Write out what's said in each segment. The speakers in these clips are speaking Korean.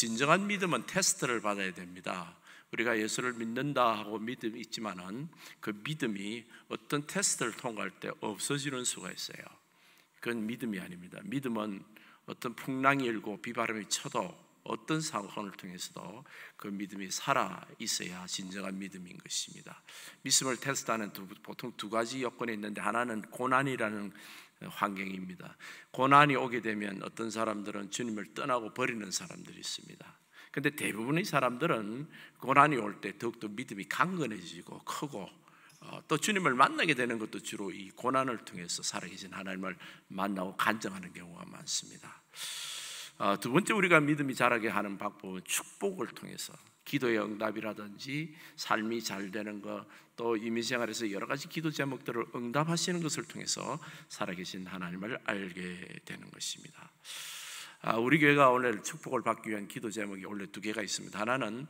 진정한 믿음은 테스트를 받아야 됩니다. 우리가 예수를 믿는다 하고 믿음이 있지만은 그 믿음이 어떤 테스트를 통과할 때 없어지는 수가 있어요. 그건 믿음이 아닙니다. 믿음은 어떤 풍랑이 일고 비바람이 쳐도 어떤 상황을 통해서도 그 믿음이 살아 있어야 진정한 믿음인 것입니다. 믿음을 테스트하는 보통 두 가지 요건이 있는데, 하나는 고난이라는 환경입니다. 고난이 오게 되면 어떤 사람들은 주님을 떠나고 버리는 사람들이 있습니다. 근데 대부분의 사람들은 고난이 올 때 더욱더 믿음이 강건해지고 크고, 또 주님을 만나게 되는 것도 주로 이 고난을 통해서 살아계신 하나님을 만나고 간증하는 경우가 많습니다. 두 번째, 우리가 믿음이 자라게 하는 방법은 축복을 통해서, 기도의 응답이라든지 삶이 잘 되는 것, 또 임의생활에서 여러 가지 기도 제목들을 응답하시는 것을 통해서 살아계신 하나님을 알게 되는 것입니다. 우리 교회가 오늘 축복을 받기 위한 기도 제목이 원래 두 개가 있습니다. 하나는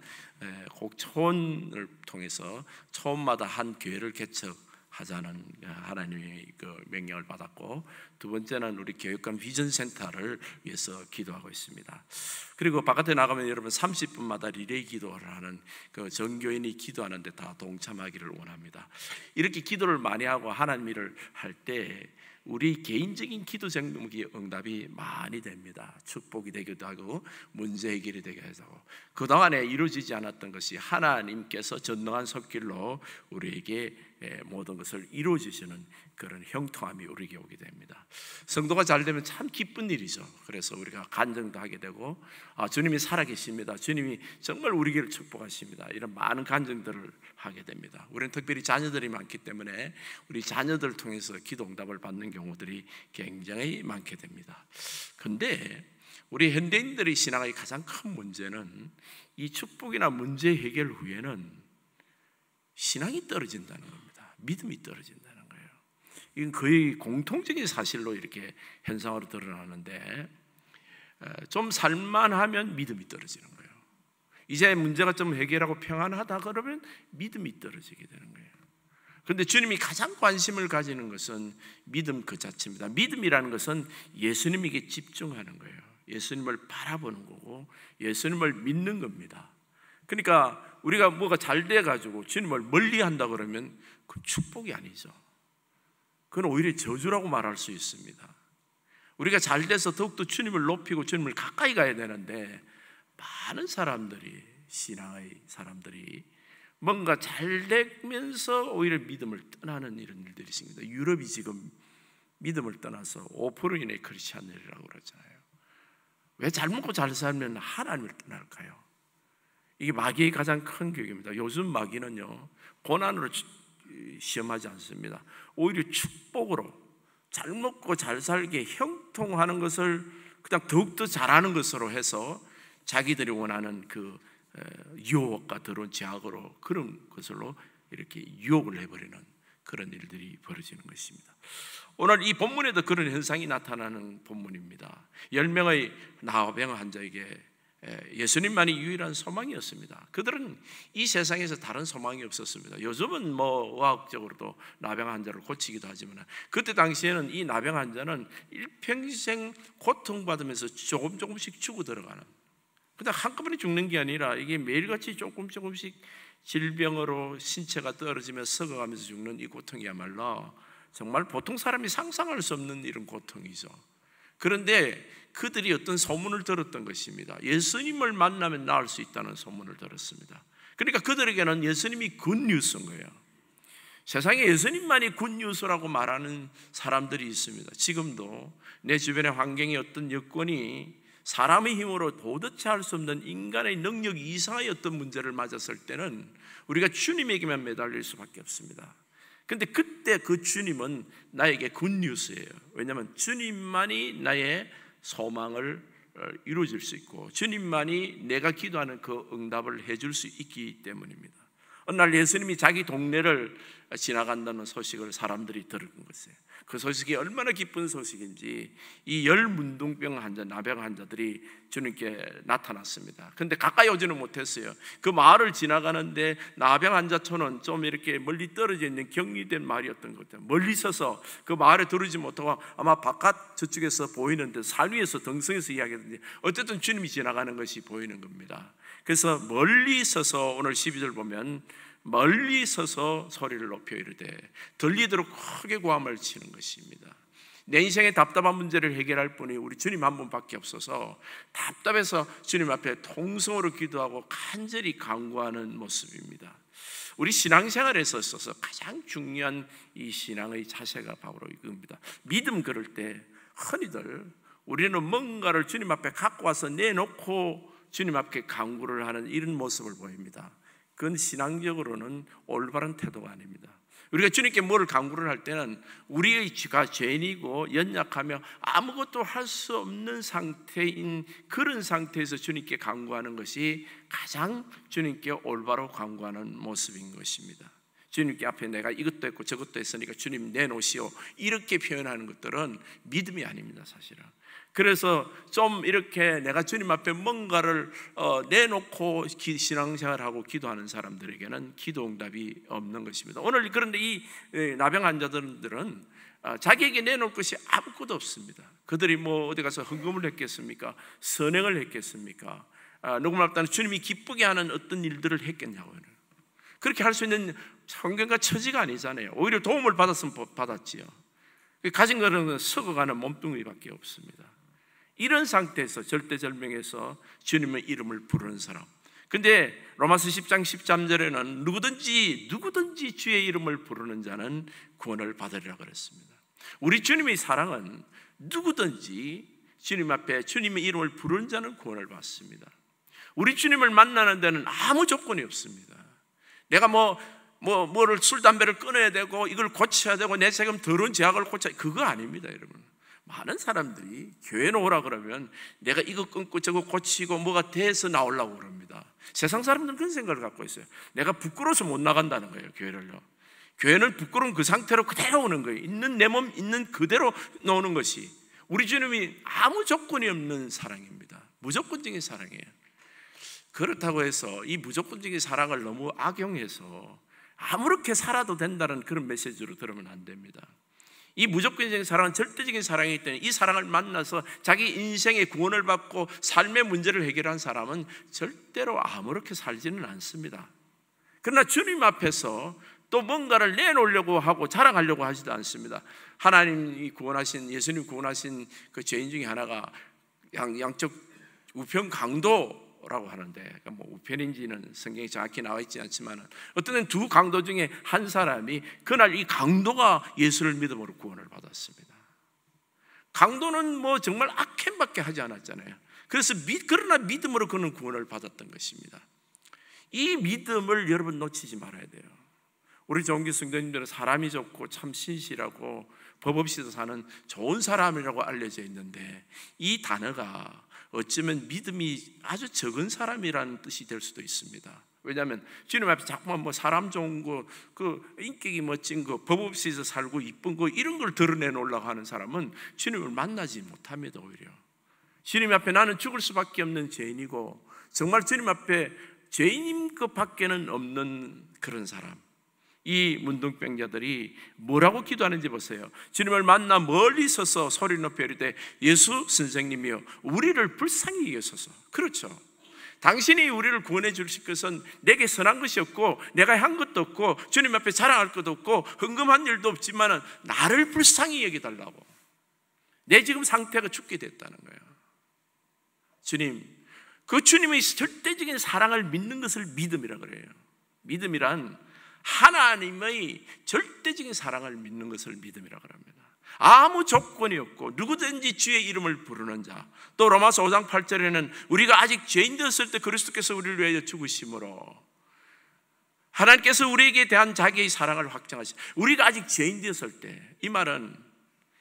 꼭 초원을 통해서 초원마다 한 교회를 개척하자는 하나님의 그 명령을 받았고, 두 번째는 우리 교육관 비전센터를 위해서 기도하고 있습니다. 그리고 바깥에 나가면 여러분 30분마다 리레이 기도를 하는 그 전교인이 기도하는데 다 동참하기를 원합니다. 이렇게 기도를 많이 하고 하나님 일을 할 때 우리 개인적인 기도 제목이 응답이 많이 됩니다. 축복이 되기도 하고 문제 해결이 되기도 하고, 그동안에 이루어지지 않았던 것이 하나님께서 전능한 손길로 우리에게 모든 것을 이루어주시는 그런 형통함이 우리에게 오게 됩니다. 성도가 잘 되면 참 기쁜 일이죠. 그래서 우리가 간증도 하게 되고, 주님이 살아계십니다, 주님이 정말 우리에게 축복하십니다, 이런 많은 간증들을 하게 됩니다. 우리는 특별히 자녀들이 많기 때문에 우리 자녀들 통해서 기도 응답을 받는 경우들이 굉장히 많게 됩니다. 그런데 우리 현대인들의 신앙의 가장 큰 문제는 이 축복이나 문제 해결 후에는 신앙이 떨어진다는 겁니다. 믿음이 떨어진다는 거예요. 이건 거의 공통적인 사실로 이렇게 현상으로 드러나는데, 좀 살만하면 믿음이 떨어지는 거예요. 이제 문제가 좀 해결하고 평안하다 그러면 믿음이 떨어지게 되는 거예요. 그런데 주님이 가장 관심을 가지는 것은 믿음 그 자체입니다. 믿음이라는 것은 예수님에게 집중하는 거예요. 예수님을 바라보는 거고 예수님을 믿는 겁니다. 그러니까 우리가 뭐가 잘 돼가지고 주님을 멀리 한다 그러면 그 축복이 아니죠. 그건 오히려 저주라고 말할 수 있습니다. 우리가 잘 돼서 더욱더 주님을 높이고 주님을 가까이 가야 되는데, 많은 사람들이, 신앙의 사람들이 뭔가 잘 되면서 오히려 믿음을 떠나는 이런 일들이 있습니다. 유럽이 지금 믿음을 떠나서 5%이내 크리스찬들이라고 그러잖아요. 왜 잘 먹고 잘 살면 하나님을 떠날까요? 이게 마귀의 가장 큰 교육입니다. 요즘 마귀는요, 고난으로 시험하지 않습니다. 오히려 축복으로 잘 먹고 잘 살게 형통하는 것을 그냥 더욱더 잘하는 것으로 해서 자기들이 원하는 그 유혹과 더러운 제약으로, 그런 것으로 이렇게 유혹을 해버리는 그런 일들이 벌어지는 것입니다. 오늘 이 본문에도 그런 현상이 나타나는 본문입니다. 10명의 나병 환자에게 예수님만이 유일한 소망이었습니다. 그들은 이 세상에서 다른 소망이 없었습니다. 요즘은 뭐 의학적으로도 나병 환자를 고치기도 하지만, 그때 당시에는 이 나병 환자는 일평생 고통받으면서 조금씩 죽어 들어가는, 그냥 한꺼번에 죽는 게 아니라 이게 매일같이 조금씩 질병으로 신체가 떨어지며 썩어가면서 죽는 이 고통이야말로 정말 보통 사람이 상상할 수 없는 이런 고통이죠. 그런데 그들이 어떤 소문을 들었던 것입니다. 예수님을 만나면 나을 수 있다는 소문을 들었습니다. 그러니까 그들에게는 예수님이 굿뉴스인 거예요. 세상에 예수님만이 굿뉴스라고 말하는 사람들이 있습니다. 지금도 내 주변의 환경의 어떤 여건이 사람의 힘으로 도대체 할 수 없는 인간의 능력 이상의 어떤 문제를 맞았을 때는 우리가 주님에게만 매달릴 수밖에 없습니다. 그런데 그때 그 주님은 나에게 굿뉴스예요. 왜냐하면 주님만이 나의 소망을 이루어질 수 있고 주님만이 내가 기도하는 그 응답을 해줄 수 있기 때문입니다. 어느 날 예수님이 자기 동네를 지나간다는 소식을 사람들이 들은 것이에요. 그 소식이 얼마나 기쁜 소식인지 이 열문둥병 환자, 나병 환자들이 주님께 나타났습니다. 그런데 가까이 오지는 못했어요. 그 마을을 지나가는데 나병 환자촌은 좀 이렇게 멀리 떨어져 있는 격리된 마을이었던 것 같아요. 멀리 서서 그 마을에 들어오지 못하고 아마 바깥 저쪽에서 보이는데 산 위에서 등성에서 이야기했는데 어쨌든 주님이 지나가는 것이 보이는 겁니다. 그래서 멀리 서서 오늘 12절 보면 멀리 서서 소리를 높여 이르되 들리도록 크게 고함을 치는 것입니다. 내 인생의 답답한 문제를 해결할 분이 우리 주님 한 분밖에 없어서 답답해서 주님 앞에 통성으로 기도하고 간절히 간구하는 모습입니다. 우리 신앙생활에서 있어서 가장 중요한 이 신앙의 자세가 바로 이겁니다. 믿음 걸을 때 흔히들 우리는 뭔가를 주님 앞에 갖고 와서 내놓고 주님 앞에 간구를 하는 이런 모습을 보입니다. 그건 신앙적으로는 올바른 태도가 아닙니다. 우리가 주님께 뭐를 간구를 할 때는 우리의 죄가 죄인이고 연약하며 아무것도 할 수 없는 상태인 그런 상태에서 주님께 간구하는 것이 가장 주님께 올바로 간구하는 모습인 것입니다. 주님께 앞에 내가 이것도 했고 저것도 했으니까 주님 내놓으시오, 이렇게 표현하는 것들은 믿음이 아닙니다, 사실은. 그래서 좀 이렇게 내가 주님 앞에 뭔가를 내놓고 신앙생활하고 기도하는 사람들에게는 기도 응답이 없는 것입니다. 오늘 그런데 이 나병 환자들은 자기에게 내놓을 것이 아무것도 없습니다. 그들이 뭐 어디 가서 헌금을 했겠습니까? 선행을 했겠습니까? 누구나 없다는 주님이 기쁘게 하는 어떤 일들을 했겠냐고요. 그렇게 할 수 있는 환경과 처지가 아니잖아요. 오히려 도움을 받았으면 받았지요. 가진 것은 썩어가는 몸뚱이밖에 없습니다. 이런 상태에서 절대절명해서 주님의 이름을 부르는 사람. 근데 로마서 10장 13절에는 누구든지 주의 이름을 부르는 자는 구원을 받으리라 그랬습니다. 우리 주님의 사랑은 누구든지 주님 앞에 주님의 이름을 부르는 자는 구원을 받습니다. 우리 주님을 만나는 데는 아무 조건이 없습니다. 내가 뭐를 술 담배를 끊어야 되고 이걸 고쳐야 되고 내 지금 더러운 죄악을 고쳐야, 그거 아닙니다, 여러분. 많은 사람들이 교회에 오라 그러면 내가 이거 끊고 저거 고치고 뭐가 돼서 나오려고 그럽니다. 세상 사람들은 그런 생각을 갖고 있어요. 내가 부끄러워서 못 나간다는 거예요, 교회를요. 교회는 부끄러운 그 상태로 그대로 오는 거예요. 있는 내 몸 있는 그대로 나오는 것이 우리 주님이 아무 조건이 없는 사랑입니다. 무조건적인 사랑이에요. 그렇다고 해서 이 무조건적인 사랑을 너무 악용해서 아무렇게 살아도 된다는 그런 메시지로 들으면 안 됩니다. 이 무조건적인 사랑은 절대적인 사랑이기 때문에 이 사랑을 만나서 자기 인생의 구원을 받고 삶의 문제를 해결한 사람은 절대로 아무렇게 살지는 않습니다. 그러나 주님 앞에서 또 뭔가를 내놓으려고 하고 자랑하려고 하지도 않습니다. 하나님이 구원하신, 예수님 구원하신 그 죄인 중에 하나가 양쪽 우편 강도라고 하는데, 뭐 우편인지는 성경에 정확히 나와 있지 않지만 어떤 두 강도 중에 한 사람이 그날 이 강도가 예수를 믿음으로 구원을 받았습니다. 강도는 뭐 정말 악행밖에 하지 않았잖아요. 그래서 그러나 믿음으로 그는 구원을 받았던 것입니다. 이 믿음을 여러분 놓치지 말아야 돼요. 우리 종교 성도님들은 사람이 좋고 참 신실하고 법 없이도 사는 좋은 사람이라고 알려져 있는데, 이 단어가 어쩌면 믿음이 아주 적은 사람이라는 뜻이 될 수도 있습니다. 왜냐하면 주님 앞에 자꾸만 뭐 사람 좋은 거, 그 인격이 멋진 거, 법 없이 살고 이쁜 거, 이런 걸 드러내놓으려고 하는 사람은 주님을 만나지 못합니다. 오히려 주님 앞에 나는 죽을 수밖에 없는 죄인이고 정말 주님 앞에 죄인인 것밖에는 없는 그런 사람, 이 문둥병자들이 뭐라고 기도하는지 보세요. 주님을 만나 멀리 서서 소리 높여 이르되 예수 선생님이여 우리를 불쌍히 여기소서. 그렇죠. 당신이 우리를 구원해 주실 것은 내게 선한 것이 없고 내가 한 것도 없고 주님 앞에 자랑할 것도 없고 헌금한 일도 없지만 나를 불쌍히 여기달라고. 내 지금 상태가 죽게 됐다는 거예요. 주님, 그 주님의 절대적인 사랑을 믿는 것을 믿음이라 그래요. 믿음이란 하나님의 절대적인 사랑을 믿는 것을 믿음이라 그럽니다. 아무 조건이 없고 누구든지 주의 이름을 부르는 자. 또 로마서 5장 8절에는 우리가 아직 죄인 되었을 때 그리스도께서 우리를 위하여 죽으심으로 하나님께서 우리에게 대한 자기의 사랑을 확정하시. 우리가 아직 죄인 되었을 때, 이 말은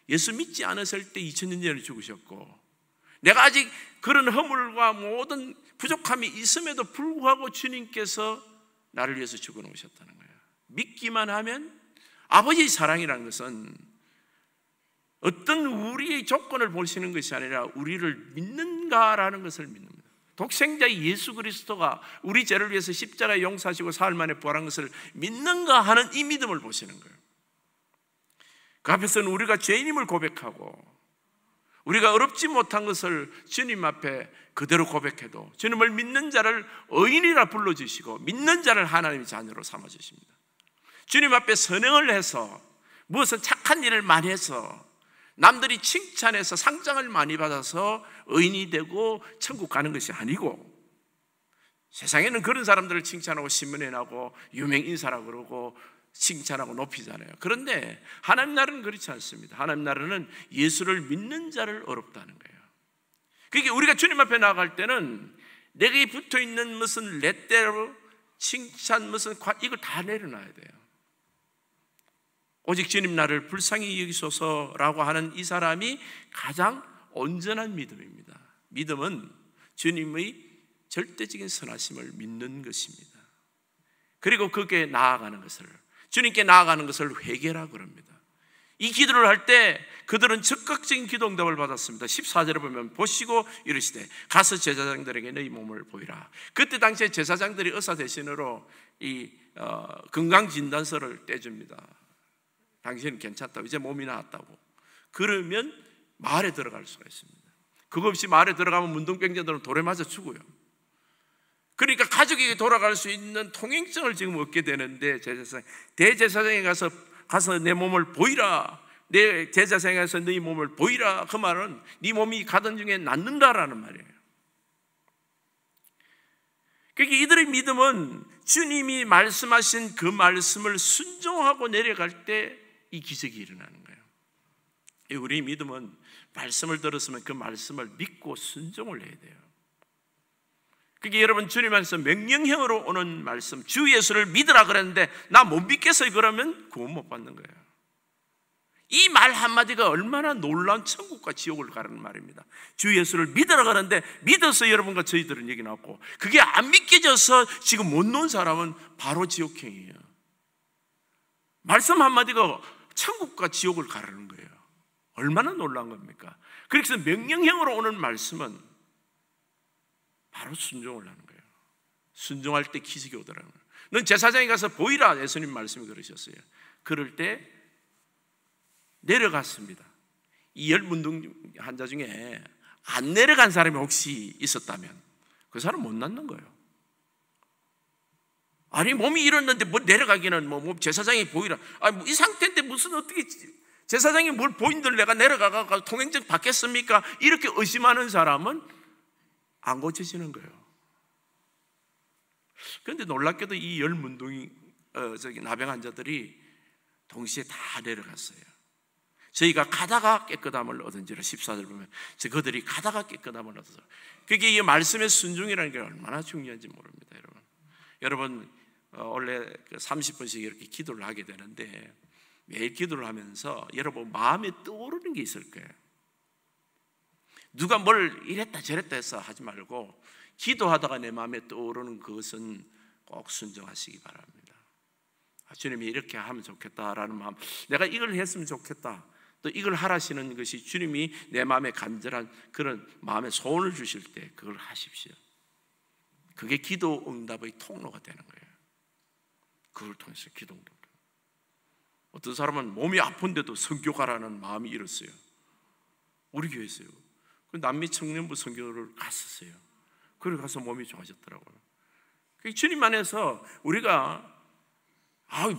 예수 믿지 않았을 때 2000년 전에 죽으셨고 내가 아직 그런 허물과 모든 부족함이 있음에도 불구하고 주님께서 나를 위해서 죽어놓으셨다는 거예요. 믿기만 하면 아버지의 사랑이라는 것은 어떤 우리의 조건을 보시는 것이 아니라 우리를 믿는가라는 것을 믿는 거예요. 독생자의 예수 그리스도가 우리 죄를 위해서 십자가에 용서하시고 사흘 만에 부활한 것을 믿는가 하는 이 믿음을 보시는 거예요. 그 앞에서는 우리가 죄인임을 고백하고 우리가 어렵지 못한 것을 주님 앞에 그대로 고백해도 주님을 믿는 자를 의인이라 불러주시고 믿는 자를 하나님의 자녀로 삼아주십니다. 주님 앞에 선행을 해서 무엇은 착한 일을 많이 해서 남들이 칭찬해서 상장을 많이 받아서 의인이 되고 천국 가는 것이 아니고, 세상에는 그런 사람들을 칭찬하고 신문에 나고 유명 인사라고 그러고 칭찬하고 높이잖아요. 그런데 하나님 나라는 그렇지 않습니다. 하나님 나라는 예수를 믿는 자를 어렵다는 거예요. 그러니까 우리가 주님 앞에 나아갈 때는 내게 붙어있는 무슨 렛대로 칭찬 무슨 이걸 다 내려놔야 돼요. 오직 주님 나를 불쌍히 여기소서라고 하는 이 사람이 가장 온전한 믿음입니다. 믿음은 주님의 절대적인 선하심을 믿는 것입니다. 그리고 그게 나아가는 것을, 주님께 나아가는 것을 회개라고 합니다. 이 기도를 할 때 그들은 즉각적인 기도 응답을 받았습니다. 14절에 보면 보시고 이르시되 가서 제사장들에게 너희 몸을 보이라. 그때 당시에 제사장들이 의사 대신으로 이 건강진단서를 떼줍니다. 당신은 괜찮다고, 이제 몸이 나았다고. 그러면 마을에 들어갈 수가 있습니다. 그거 없이 마을에 들어가면 문둥병자들은 돌에 맞아 죽어요. 그러니까 가족에게 돌아갈 수 있는 통행증을 지금 얻게 되는데, 대제사장에 가서 내 몸을 보이라, 내 제사장에 가서 네 몸을 보이라, 그 말은 네 몸이 가던 중에 낫는다라는 말이에요. 그러니까 이들의 믿음은 주님이 말씀하신 그 말씀을 순종하고 내려갈 때 이 기적이 일어나는 거예요. 우리 믿음은 말씀을 들었으면 그 말씀을 믿고 순종을 해야 돼요. 그게 여러분 주님 안에서 명령형으로 오는 말씀, 주 예수를 믿으라 그랬는데 나 못 믿겠어요 그러면 구원 못 받는 거예요. 이 말 한마디가 얼마나 놀라운 천국과 지옥을 가르는 말입니다. 주 예수를 믿으라 그러는데 믿어서 여러분과 저희들은 얘기 나왔고, 그게 안 믿겨져서 지금 못 놓은 사람은 바로 지옥행이에요. 말씀 한마디가 천국과 지옥을 가르는 거예요. 얼마나 놀라운 겁니까? 그래서 명령형으로 오는 말씀은 바로 순종을 하는 거예요. 순종할 때 기적이 오더라는 거예요. 넌 제사장에 가서 보이라, 예수님 말씀이 그러셨어요. 그럴 때 내려갔습니다. 이 열문둥 환자 중에 안 내려간 사람이 혹시 있었다면 그 사람 못 낫는 거예요. 아니 몸이 이렇는데 뭐 내려가기는 뭐 제사장이 보이라, 아니 뭐 이 상태인데 무슨 어떻게 제사장이 뭘 보인들 내가 내려가가 통행증 받겠습니까? 이렇게 의심하는 사람은 안 고쳐지는 거예요. 그런데 놀랍게도 이 열문둥이 나병 환자들이 동시에 다 내려갔어요. 저희가 가다가 깨끗함을 얻은지를 14절 보면 그들이 가다가 깨끗함을 얻어서, 그게 이 말씀의 순종이라는 게 얼마나 중요한지 모릅니다. 여러분 원래 30분씩 이렇게 기도를 하게 되는데 매일 기도를 하면서 여러분 마음에 떠오르는 게 있을 거예요. 누가 뭘 이랬다 저랬다 해서 하지 말고 기도하다가 내 마음에 떠오르는 그것은 꼭 순종하시기 바랍니다. 주님이 이렇게 하면 좋겠다라는 마음, 내가 이걸 했으면 좋겠다, 또 이걸 하라시는 것이 주님이 내 마음에 간절한 그런 마음에 소원을 주실 때 그걸 하십시오. 그게 기도 응답의 통로가 되는 거예요. 그걸 통해서 기도 응답. 어떤 사람은 몸이 아픈데도 선교 가라는 마음이 일었어요. 우리 교회에서요. 남미 청년부 선교를 갔었어요. 그래 가서 몸이 좋아졌더라고요. 주님 안에서 우리가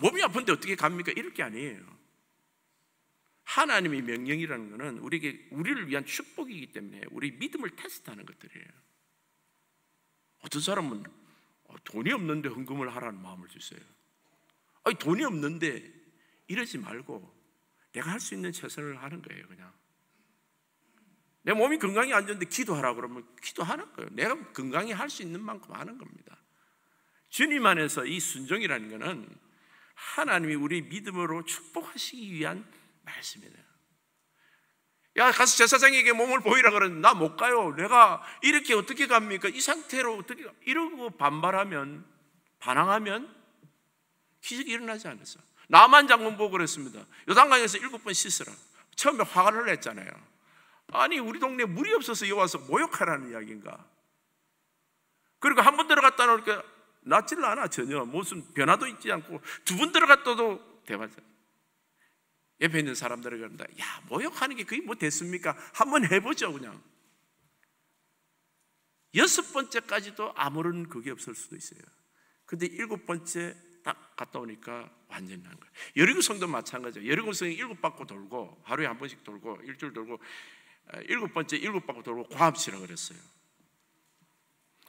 몸이 아픈데 어떻게 갑니까? 이럴 게 아니에요. 하나님의 명령이라는 것은 우리를 위한 축복이기 때문에 우리 믿음을 테스트하는 것들이에요. 어떤 사람은 돈이 없는데 헌금을 하라는 마음을 주세요. 아니 돈이 없는데 이러지 말고 내가 할 수 있는 최선을 하는 거예요. 그냥 내 몸이 건강히 안 좋은데 기도하라 그러면 기도하는 거예요. 내가 건강히 할 수 있는 만큼 하는 겁니다. 주님 안에서 이 순종이라는 것은 하나님이 우리 믿음으로 축복하시기 위한 말씀이에요. 야 가서 제사장에게 몸을 보이라 그러는데 나 못 가요. 내가 이렇게 어떻게 갑니까? 이 상태로 어떻게 이러고 반항하면 기적이 일어나지 않았어. 나만 장군 보고 그랬습니다. 요단강에서 7번 씻으라. 처음에 화를 냈잖아요. 아니 우리 동네에 물이 없어서 여기 와서 모욕하라는 이야기인가? 그리고 한 번 들어갔다 나오니까 낫질 않아. 전혀 무슨 변화도 있지 않고, 2번 들어갔다도 대화자. 옆에 있는 사람들에게 그런다. 야, 모욕하는 게 그게 뭐 됐습니까? 한번 해보죠 그냥. 6번째까지도 아무런 그게 없을 수도 있어요. 근데 7번째 딱 갔다 오니까 완전히 난 거예요. 여리고 성도 마찬가지예요. 여리고 성이 7바퀴 돌고, 하루에 한 번씩 돌고, 일주일 돌고, 7번째 7바퀴 돌고 과합시라 그랬어요.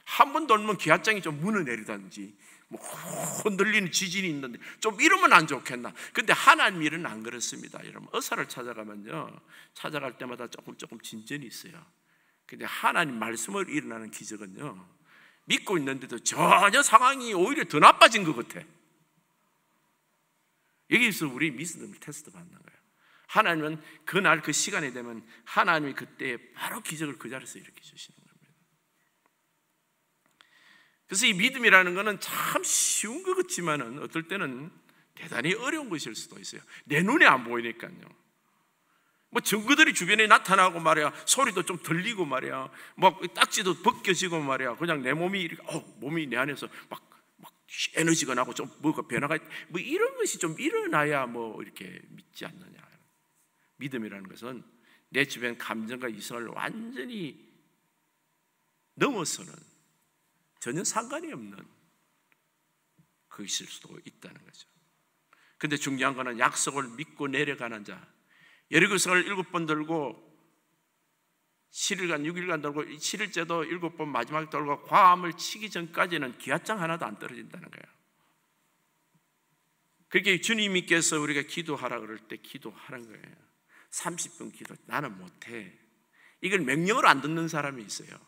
한 번 돌면 기아장이 좀 문을 내리든지, 뭐 흔들리는 지진이 있는데 좀 이러면 안 좋겠나. 근데 하나님 일은 안 그렇습니다. 여러분, 의사를 찾아가면요, 찾아갈 때마다 조금 진전이 있어요. 근데 하나님 말씀으로 일어나는 기적은요, 믿고 있는데도 전혀 상황이 오히려 더 나빠진 것 같아. 여기서 우리 믿음을 테스트 받는 거예요. 하나님은 그날 그 시간이 되면 하나님이 그때 바로 기적을 그 자리에서 일으켜 주시는 겁니다. 그래서 이 믿음이라는 것은 참 쉬운 것 같지만은 어떨 때는 대단히 어려운 것일 수도 있어요. 내 눈에 안 보이니까요. 뭐 증거들이 주변에 나타나고 말이야, 소리도 좀 들리고 말이야, 막 딱지도 벗겨지고 말이야, 그냥 내 몸이 이렇게 몸이 내 안에서 막 에너지가 나고 좀 뭐가 변화가, 뭐 이런 것이 좀 일어나야 뭐 이렇게 믿지 않느냐. 믿음이라는 것은 내 주변 감정과 이성을 완전히 넘어서는, 전혀 상관이 없는 그것일 수도 있다는 거죠. 근데 중요한 거는 약속을 믿고 내려가는 자. 여리고성을 7번 돌고 7일간 6일간 돌고 7일째도 7번 마지막에 돌고 과암을 치기 전까지는 기아장 하나도 안 떨어진다는 거예요. 그렇게 주님께서 우리가 기도하라 그럴 때 기도하는 거예요. 30분 기도, 나는 못해. 이걸 명령으로 안 듣는 사람이 있어요.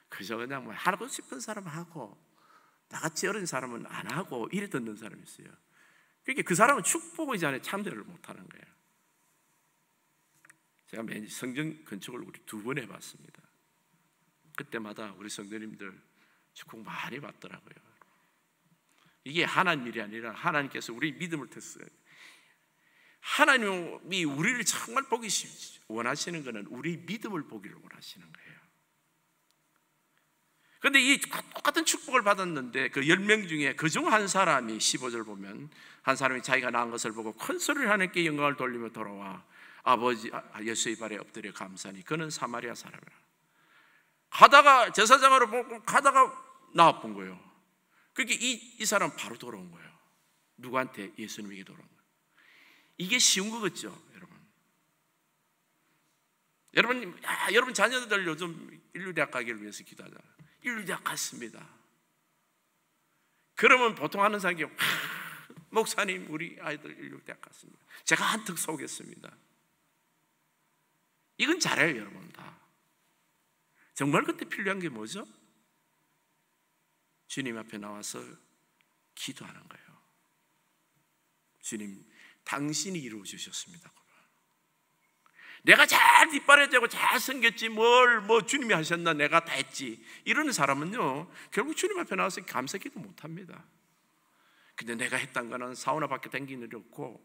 그저 그냥 뭐 하고 싶은 사람 하고, 나같이 어린 사람은 안 하고 이래 듣는 사람이 있어요. 그러니까 그 사람은 축복이잖아요. 참되를 못하는 거예요. 제가 매년 성전 건축을 우리 2번 해봤습니다. 그때마다 우리 성도님들 축복 많이 받더라고요. 이게 하나님 일이 아니라 하나님께서 우리 믿음을 tes트해요. 하나님이 우리를 정말 보기 원하시는 것은 우리 믿음을 보기를 원하시는 거예요. 그런데 이 똑같은 축복을 받았는데 그 10명 중에 그중 한 사람이 15절 보면, 한 사람이 자기가 낳은 것을 보고 큰 소리를 하나님께 영광을 돌리며 돌아와 아버지 예수의 발에 엎드려 감사하니 그는 사마리아 사람이라. 가다가 제사장으로 보고 가다가 나와본 거예요. 그러니까 이 사람 바로 돌아온 거예요. 누구한테? 예수님에게 돌아온 거예요. 이게 쉬운 거 같죠, 여러분? 여러분 자녀들 요즘 인류대학 가기를 위해서 기도하잖아요. 인류대학 갔습니다. 그러면 보통 하는 사람이 목사님 우리 아이들 인류대학 갔습니다. 제가 한턱 쏘겠습니다. 이건 잘해요, 여러분 다. 정말 그때 필요한 게 뭐죠? 주님 앞에 나와서 기도하는 거예요. 주님, 당신이 이루어 주셨습니다. 내가 잘 뒷바라지하고 잘 생겼지 뭐 주님이 하셨나, 내가 다 했지, 이러는 사람은요 결국 주님 앞에 나와서 감사기도 못합니다. 근데 내가 했던 거는 사우나 밖에 댕기는 일 없고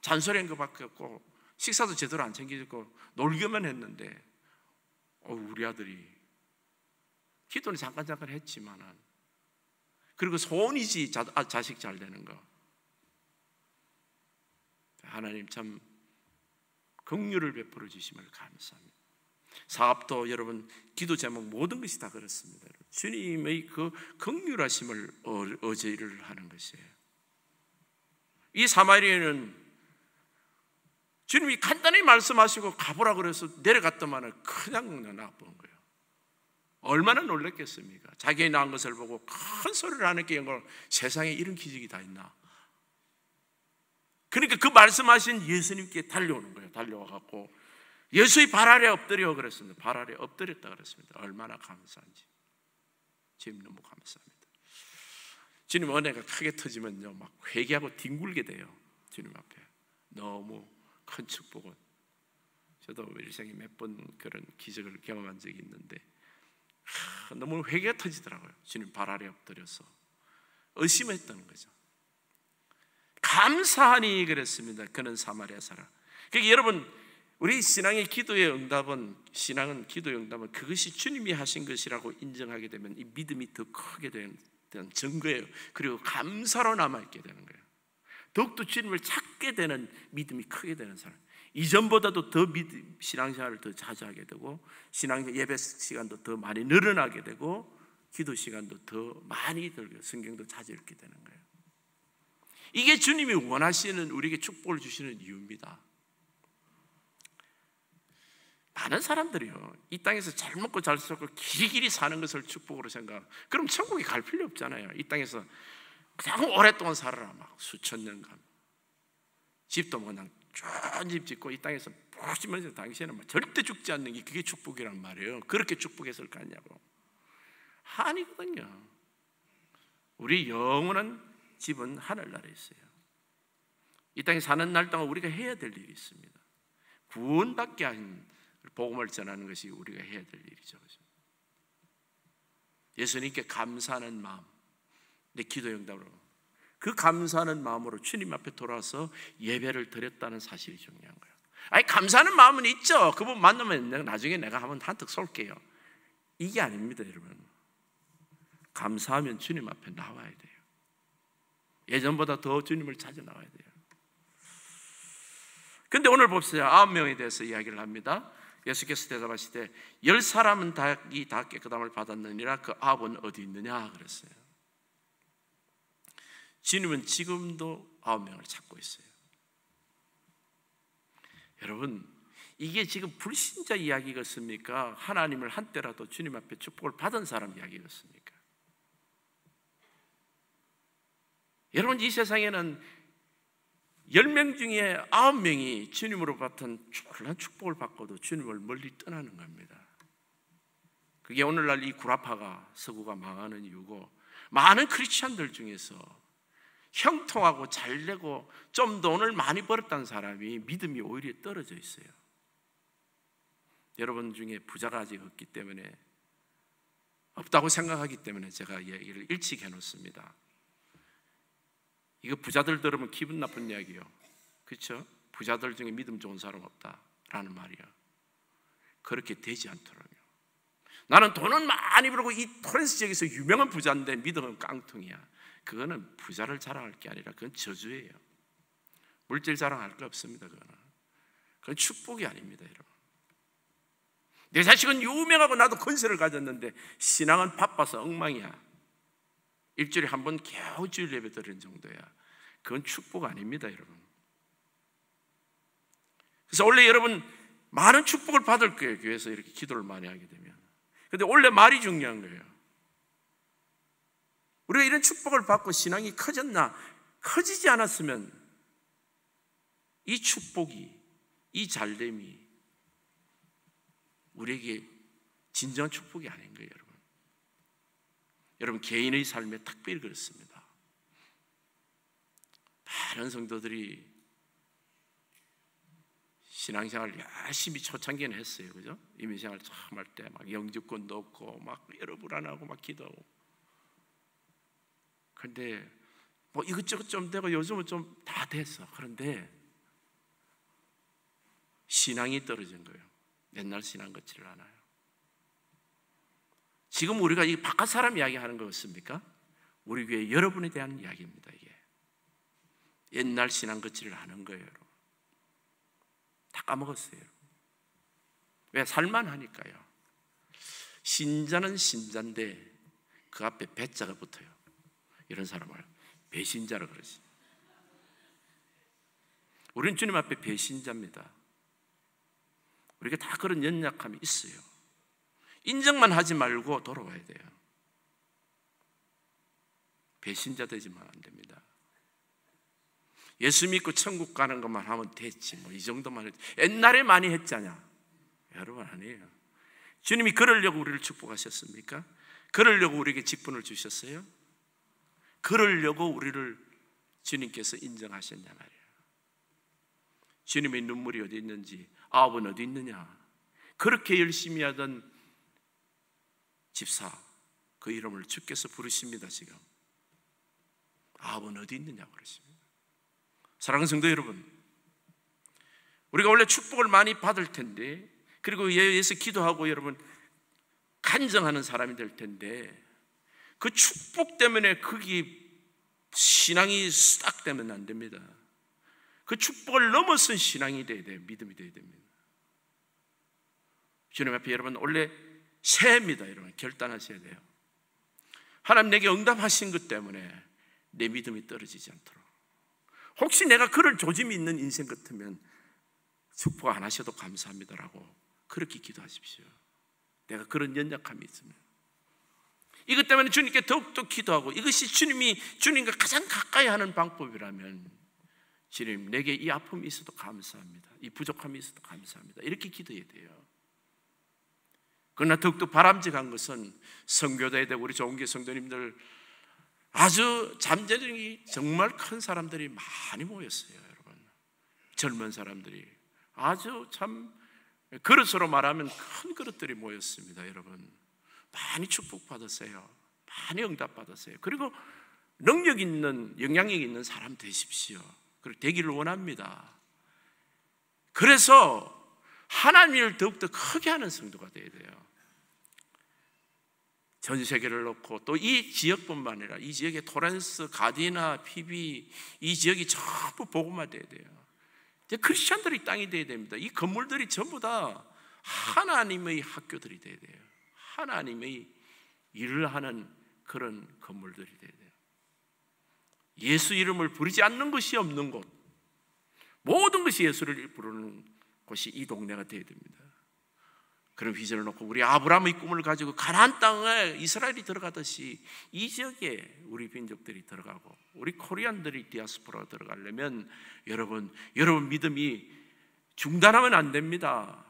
잔소리한 것밖에 없고 식사도 제대로 안 챙기고 놀기만 했는데 우리 아들이 기도는 잠깐 했지만은, 그리고 소원이지 자식 잘 되는 거. 하나님 참 긍휼을 베풀어 주심을 감사합니다. 사업도 여러분 기도 제목 모든 것이 다 그렇습니다. 주님의 그 긍휼하심을 의지를 하는 것이에요. 이 사마리아는 주님이 간단히 말씀하시고 가보라 그래서 내려갔더만은 그냥 나쁜 거예요. 얼마나 놀랐겠습니까? 자기의 낳은 것을 보고 큰 소리를 하는 영광을, 세상에 이런 기적이 다 있나? 그러니까 그 말씀하신 예수님께 달려오는 거예요. 달려와갖고 예수의 발 아래 엎드려 그랬습니다. 발 아래 엎드렸다 그랬습니다. 얼마나 감사한지. 주님 너무 감사합니다. 주님 은혜가 크게 터지면요 막 회개하고 뒹굴게 돼요. 주님 앞에. 너무 큰 축복은. 저도 일생에 몇 번 그런 기적을 경험한 적이 있는데 너무 회개가 터지더라고요. 주님 발 아래 엎드려서 의심했다는 거죠. 감사하니 그랬습니다. 그는 사마리아 사람. 그러니까 여러분, 우리 신앙의 기도의 응답은, 신앙은 기도의 응답은 그것이 주님이 하신 것이라고 인정하게 되면 이 믿음이 더 크게 되는 증거예요. 그리고 감사로 남아있게 되는 거예요. 더욱더 주님을 찾게 되는 믿음이 크게 되는 사람, 이전보다도 더 신앙생활을 더 자주 하게 되고, 신앙 예배 시간도 더 많이 늘어나게 되고, 기도 시간도 더 많이 들고 성경도 자주 읽게 되는 거예요. 이게 주님이 원하시는, 우리에게 축복을 주시는 이유입니다. 많은 사람들이요, 이 땅에서 잘 먹고 잘 살고 길이길이 사는 것을 축복으로 생각하고, 그럼 천국에 갈 필요 없잖아요. 이 땅에서 그냥 오랫동안 살아라, 막 수천 년간 집도 그냥 좋은 집 짓고 이 땅에서 푸시면서 당신은 막 절대 죽지 않는 게 그게 축복이란 말이에요. 그렇게 축복했을 거 아니냐고. 아니거든요. 우리 영원한 집은 하늘나라에 있어요. 이 땅에 사는 날 동안 우리가 해야 될 일이 있습니다. 구원받게 한 복음을 전하는 것이 우리가 해야 될 일이죠. 예수님께 감사하는 마음, 내 기도 응답으로 그 감사하는 마음으로 주님 앞에 돌아와서 예배를 드렸다는 사실이 중요한 거예요. 아니, 감사하는 마음은 있죠. 그분 만나면 나중에 내가 한번 한턱 쏠게요. 이게 아닙니다, 여러분. 감사하면 주님 앞에 나와야 돼요. 예전보다 더 주님을 찾아 나와야 돼요. 근데 오늘 봅시다. 9명에 대해서 이야기를 합니다. 예수께서 대답하시되 10사람은 다 깨끗함을 받았느니라 그 9은 어디 있느냐 그랬어요. 주님은 지금도 9명을 찾고 있어요. 여러분, 이게 지금 불신자 이야기겠습니까? 하나님을 한때라도 주님 앞에 축복을 받은 사람 이야기겠습니까? 여러분, 이 세상에는 10명 중에 9명이 주님으로 받은 놀라운 축복을 받고도 주님을 멀리 떠나는 겁니다. 그게 오늘날 이 구라파가, 서구가 망하는 이유고, 많은 크리스찬들 중에서 형통하고 잘되고 좀 돈을 많이 벌었다는 사람이 믿음이 오히려 떨어져 있어요. 여러분 중에 부자가 아직 없기 때문에, 없다고 생각하기 때문에 제가 얘기를 일찍 해놓습니다. 이거 부자들 들으면 기분 나쁜 이야기예요. 그렇죠? 부자들 중에 믿음 좋은 사람 없다라는 말이야. 그렇게 되지 않더라고요. 나는 돈은 많이 벌고 이 토렌스 지역에서 유명한 부자인데 믿음은 깡통이야. 그거는 부자를 자랑할 게 아니라 그건 저주예요. 물질 자랑할 거 없습니다. 그건 축복이 아닙니다, 여러분. 내 자식은 유명하고 나도 건설을 가졌는데 신앙은 바빠서 엉망이야. 일주일에 한 번 겨우 주일 예배 드리는 정도야. 그건 축복 아닙니다, 여러분. 그래서 원래 여러분 많은 축복을 받을 거예요, 교회에서 이렇게 기도를 많이 하게 되면. 근데 원래 말이 중요한 거예요. 우리가 이런 축복을 받고 신앙이 커졌나? 커지지 않았으면 이 축복이, 이 잘됨이 우리에게 진정한 축복이 아닌 거예요, 여러분. 여러분, 개인의 삶에 특별히 그렇습니다. 많은 성도들이 신앙생활 열심히 초창기에는 했어요, 그죠? 이민생활 처음 할 때 막 영주권도 없고 막 여러 불안하고 막 기도하고. 그런데 뭐 이것저것 좀 되고 요즘은 좀 다 됐어. 그런데 신앙이 떨어진 거예요. 옛날 신앙 같지를 않아요. 지금 우리가 이 바깥 사람 이야기하는 거 같습니까? 우리 교회 여러분에 대한 이야기입니다. 이게 옛날 신앙 같지를 않은 거예요, 여러분. 다 까먹었어요. 왜? 살만하니까요. 신자는 신자인데 그 앞에 배자가 붙어요. 이런 사람을 배신자라 그러지. 우리는 주님 앞에 배신자입니다. 우리가 다 그런 연약함이 있어요. 인정만 하지 말고 돌아와야 돼요. 배신자 되지만 안 됩니다. 예수 믿고 천국 가는 것만 하면 됐지, 뭐 이 정도만 했지. 옛날에 많이 했잖아. 여러분, 아니에요. 주님이 그러려고 우리를 축복하셨습니까? 그러려고 우리에게 직분을 주셨어요? 그러려고 우리를 주님께서 인정하셨냐 말이에요. 주님의 눈물이 어디 있는지, 아홉은 어디 있느냐. 그렇게 열심히 하던 집사, 그 이름을 주께서 부르십니다. 지금 아홉은 어디 있느냐고 그러십니다. 사랑하는 성도 여러분, 우리가 원래 축복을 많이 받을 텐데, 그리고 예에서 기도하고 여러분 간증하는 사람이 될 텐데, 그 축복 때문에 거기 신앙이 싹 되면 안 됩니다. 그 축복을 넘어선 신앙이 돼야 돼요. 믿음이 돼야 됩니다. 주님 앞에 여러분 원래 새해입니다. 여러분 결단하셔야 돼요. 하나님 내게 응답하신 것 때문에 내 믿음이 떨어지지 않도록, 혹시 내가 그럴 조짐이 있는 인생 같으면 축복 안 하셔도 감사합니다라고 그렇게 기도하십시오. 내가 그런 연약함이 있으면 이것 때문에 주님께 더욱더 기도하고, 이것이 주님과 가장 가까이 하는 방법이라면, 주님 내게 이 아픔이 있어도 감사합니다, 이 부족함이 있어도 감사합니다, 이렇게 기도해야 돼요. 그러나 더욱더 바람직한 것은 선교대에 대해 우리 좋은교회 성도님들 아주 잠재력이 정말 큰 사람들이 많이 모였어요. 여러분 젊은 사람들이 아주 참 그릇으로 말하면 큰 그릇들이 모였습니다. 여러분 많이 축복받으세요. 많이 응답받으세요. 그리고 능력 있는, 영향력 있는 사람 되십시오. 그리고 되기를 원합니다. 그래서 하나님을 더욱더 크게 하는 성도가 되어야 돼요. 전 세계를 놓고 또 이 지역뿐만 아니라 이 지역의 토렌스, 가디나, 피비, 이 지역이 전부 복음화 돼야 돼요. 이제 크리스천들이 땅이 돼야 됩니다. 이 건물들이 전부 다 하나님의 학교들이 돼야 돼요. 하나님의 일을 하는 그런 건물들이 돼야 돼요. 예수 이름을 부르지 않는 것이 없는 곳, 모든 것이 예수를 부르는 곳이 이 동네가 돼야 됩니다. 그런 비전을 놓고 우리 아브라함의 꿈을 가지고 가나안 땅에 이스라엘이 들어가듯이 이 지역에 우리 민족들이 들어가고 우리 코리안들이 디아스포라가 들어가려면 여러분 믿음이 중단하면 안 됩니다.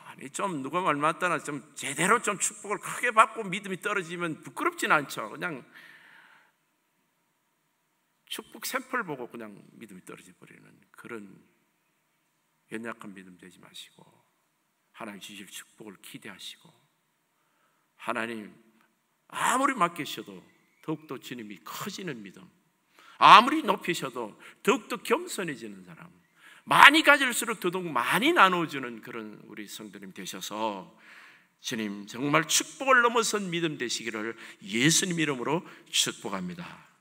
아니 좀 누가 말 맞다나 좀 제대로 좀 축복을 크게 받고 믿음이 떨어지면 부끄럽진 않죠. 그냥 축복 샘플 보고 그냥 믿음이 떨어져 버리는 그런 연약한 믿음 되지 마시고, 하나님 주실 축복을 기대하시고, 하나님 아무리 맡기셔도 더욱더 주님이 커지는 믿음, 아무리 높이셔도 더욱더 겸손해지는 사람, 많이 가질수록 더더욱 많이 나눠주는 그런 우리 성도님 되셔서 주님 정말 축복을 넘어선 믿음 되시기를 예수님 이름으로 축복합니다.